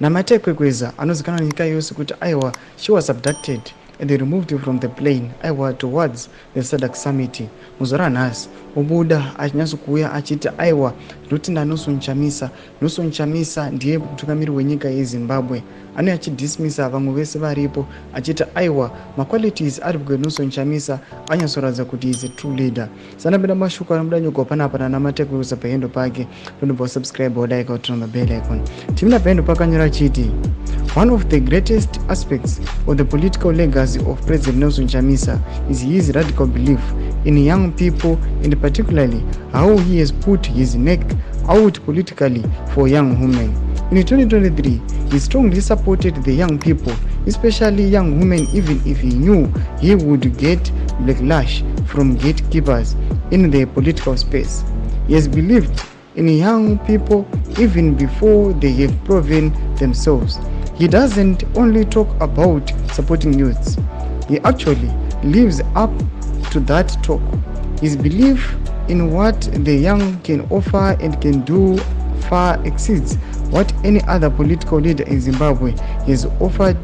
namatekwekweza anozikana nyika yose kuti aiwa she was abducted and they removed her from the plane aiwa towards the SADC summit. Muzora nhasi obuda achinyatsokuuya achiti aiwa ndinotinda Nelson Chamisa. Nelson Chamisa ndiye mutungamiri wenyika yeZimbabwe. Ane achidismisa vamwe vese varipo achiti aiwa maqualities ari kweNelson Chamisa anyatsoratidza kuti is a true leader. Sanapinda mashuka anobuda nyuko panapa namatekwekweza pahendo pake. Ndondombo subscribe odaika kuti on the bell icon. Timina pahendo pakanyora chiti one of the greatest aspects of the political legacy of President Nelson Chamisa is his radical belief in young people and particularly how he has put his neck out politically for young women. In 2023, he strongly supported the young people, especially young women, even if he knew he would get backlash from gatekeepers in the political space. He has believed in young people even before they have proven themselves. He doesn't only talk about supporting youths, he actually lives up to that talk. His belief in what the young can offer and can do far exceeds what any other political leader in Zimbabwe has offered.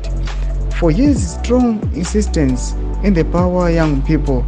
For his strong insistence in the power young people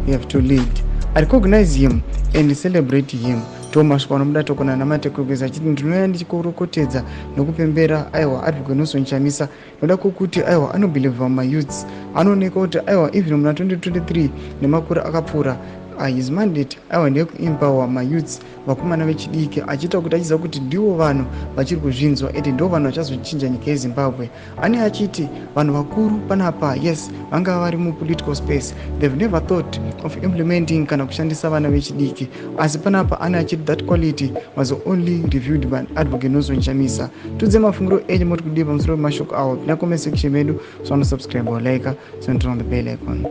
have to lead, I recognize him and celebrate him. Thomas kwanomuda tokona namatekwekweza achiti ndinoya ndichikorokotedza nokupembera aiwa ari kweNelson Chamisa noda kuti aiwa anobelieve mayouths anooneka kuti aiwa even muna 2023 nemakore akapfuura his mandate aiwa ndeyekuempower mayouths vakomana vechidiki achiita kuti achiziva kuti ndivo vanhu vachiri kuzvinzwa ende ndo vanhu vachazochinja nyika yeZimbabwe. Ane achiti vanhu vakuru panapa yes vanga vari mupolitical space they've never thought of implementing kana kushandisa vana vechidiki, asi panapa ane achiti that quality was only reviewed by advocate Nelson Chamisa. Tudze mafungiro enyu moti kudipa musoro wemashoko awo pina comment section medu, so subscribe or like, so turn on the bell icon.